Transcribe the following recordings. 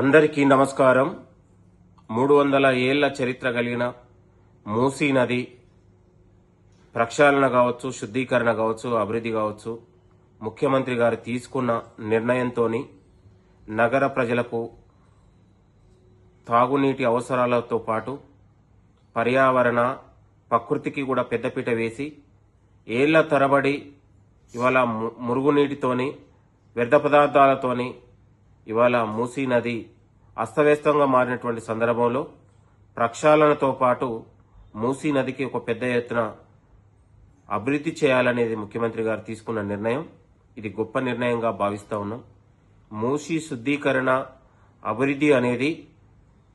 అందరికీ నమస్కారం. 300 ఏళ్ల చరిత్ర కలిగిన మూసీ నది ప్రక్షాళన కావచ్చు, శుద్ధీకరణ కావచ్చు, అభివృద్ధి కావచ్చు, ముఖ్యమంత్రి గారు తీసుకున్న నిర్ణయంతో నగర ప్రజలకు తాగునీటి అవసరాలతో పాటు పర్యావరణ ప్రకృతికి కూడా పెద్దపీట వేసి ఏళ్ల తరబడి ఇవాళ మురుగునీటితోని వ్యర్థ పదార్థాలతోని ఇవాళ మూసీ నది అస్తవ్యస్తంగా మారినటువంటి సందర్భంలో ప్రక్షాళనతో పాటు మూసీ నదికి ఒక పెద్ద ఎత్తున అభివృద్ధి చేయాలనేది ముఖ్యమంత్రి గారు తీసుకున్న నిర్ణయం. ఇది గొప్ప నిర్ణయంగా భావిస్తా ఉన్నాం. మూసీ శుద్ధీకరణ అభివృద్ధి అనేది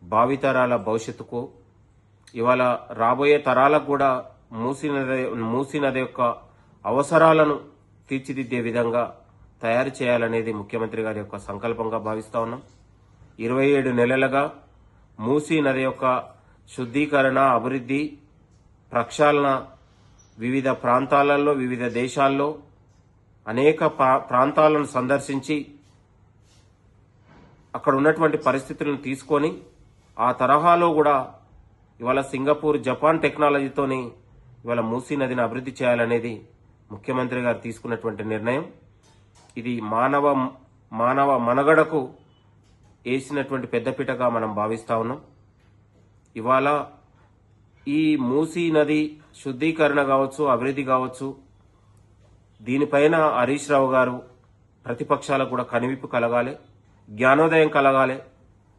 భావితరాల భవిష్యత్తుకు, ఇవాళ రాబోయే తరాలకు కూడా మూసీ నది యొక్క అవసరాలను తీర్చిదిద్దే విధంగా తయారు చేయాలనేది ముఖ్యమంత్రి గారి యొక్క సంకల్పంగా భావిస్తా ఉన్నాం. 27 నెలలుగా మూసీ నది యొక్క శుద్ధీకరణ, అభివృద్ధి, ప్రక్షాళన వివిధ ప్రాంతాలలో, వివిధ దేశాల్లో అనేక ప్రాంతాలను సందర్శించి అక్కడ ఉన్నటువంటి పరిస్థితులను తీసుకొని ఆ తరహాలో కూడా ఇవాళ సింగపూర్, జపాన్ టెక్నాలజీతోని ఇవాళ మూసీ నదిని అభివృద్ధి చేయాలనేది ముఖ్యమంత్రి గారు తీసుకున్నటువంటి నిర్ణయం. ఇది మానవ మనుగడకు వేసినటువంటి పెద్దపీటగా మనం భావిస్తా ఉన్నాం. ఇవాళ ఈ మూసీ నది శుద్ధీకరణ కావచ్చు, అభివృద్ధి కావచ్చు, దీనిపైన హరీష్ రావు గారు ప్రతిపక్షాలకు కూడా కనువిప్పు కలగాలి, జ్ఞానోదయం కలగాలి.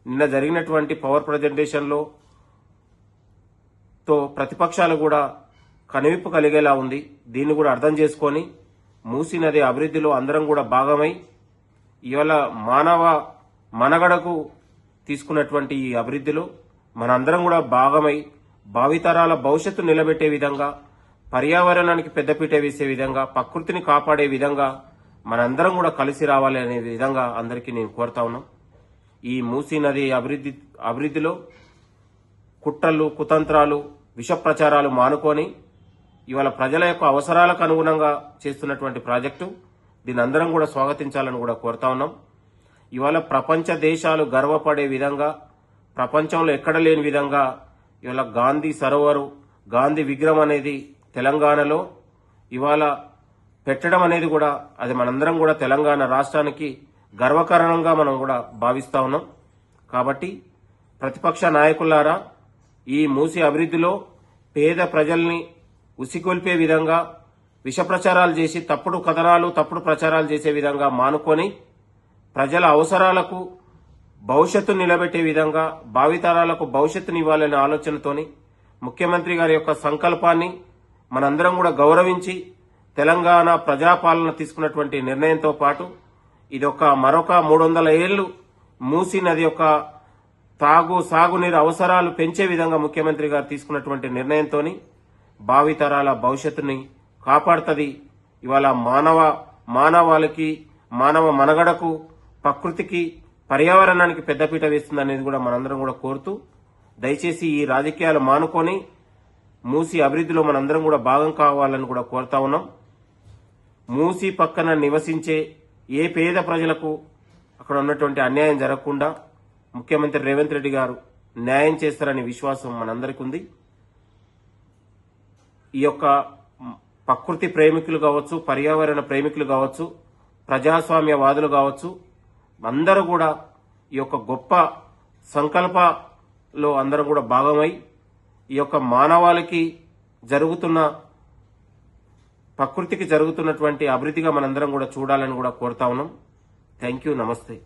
నిన్న జరిగినటువంటి పవర్ ప్రజెంటేషన్లో ప్రతిపక్షాలు కూడా కనువిప్పు కలిగేలా ఉంది. దీన్ని కూడా అర్థం చేసుకొని మూసీ నది అభివృద్ధిలో అందరం కూడా భాగమై ఇవాళ మానవ మనుగడకు తీసుకున్నటువంటి ఈ అభివృద్ధిలో మనందరం కూడా భాగమై భావితరాల భవిష్యత్తు నిలబెట్టే విధంగా, పర్యావరణానికి పెద్దపీట వేసే విధంగా, ప్రకృతిని కాపాడే విధంగా మనందరం కూడా కలిసి రావాలి అనే విధంగా అందరికీ నేను కోరుతా ఉన్నాం. ఈ మూసీ నది అభివృద్ధిలో కుట్రలు, కుతంత్రాలు, విష ప్రచారాలు మానుకొని ఇవాళ ప్రజల యొక్క అవసరాలకు అనుగుణంగా చేస్తున్నటువంటి ప్రాజెక్టు, దీని అందరం కూడా స్వాగతించాలని కూడా కోరుతా ఉన్నాం. ఇవాళ ప్రపంచ దేశాలు గర్వపడే విధంగా, ప్రపంచంలో ఎక్కడ లేని విధంగా ఇవాళ గాంధీ సరోవరు, గాంధీ విగ్రహం అనేది తెలంగాణలో ఇవాళ పెట్టడం అనేది కూడా అది మనందరం కూడా తెలంగాణ రాష్ట్రానికి గర్వకారణంగా మనం కూడా భావిస్తా ఉన్నాం. కాబట్టి ప్రతిపక్ష నాయకులారా, ఈ మూసీ అభివృద్ధిలో పేద ప్రజల్ని ఉసిగొల్పే విధంగా విష ప్రచారాలు చేసి తప్పుడు కథనాలు, తప్పుడు ప్రచారాలు చేసే విధంగా మానుకొని ప్రజల అవసరాలకు భవిష్యత్తు నిలబెట్టే విధంగా, భావితరాలకు భవిష్యత్తుని ఇవ్వాలనే ఆలోచనతోని ముఖ్యమంత్రి గారి యొక్క సంకల్పాన్ని మనందరం కూడా గౌరవించి తెలంగాణ ప్రజాపాలన తీసుకున్నటువంటి నిర్ణయంతో పాటు మరొక 300 ఏళ్లు మూసీ నది యొక్క సాగునీరు అవసరాలు పెంచే విధంగా ముఖ్యమంత్రి గారు తీసుకున్నటువంటి నిర్ణయంతో భావితరాల భవిష్యత్తుని కాపాడుతుంది. ఇవాళ మానవాళికి, మానవ మనుగడకు, ప్రకృతికి, పర్యావరణానికి పెద్దపీట వేస్తుంది అనేది కూడా మనందరం కూడా కోరుతూ, దయచేసి ఈ రాజకీయాలు మానుకొని మూసీ అభివృద్ధిలో మనందరం కూడా భాగం కావాలని కూడా కోరుతా ఉన్నాం. మూసీ పక్కన నివసించే ఏ పేద ప్రజలకు అక్కడ ఉన్నటువంటి అన్యాయం జరగకుండా ముఖ్యమంత్రి రేవంత్ రెడ్డి గారు న్యాయం చేస్తారనే విశ్వాసం మనందరికీ ఉంది. ఈ యొక్క ప్రకృతి ప్రేమికులు కావచ్చు, పర్యావరణ ప్రేమికులు కావచ్చు, ప్రజాస్వామ్యవాదులు కావచ్చు, అందరూ కూడా ఈ యొక్క గొప్ప సంకల్పంలో అందరూ కూడా భాగమై ఈ యొక్క మానవాళికి జరుగుతున్న, ప్రకృతికి జరుగుతున్నటువంటి అభివృద్ధిగా మనందరం కూడా చూడాలని కూడా కోరుతా ఉన్నాం. Thank you. నమస్తే.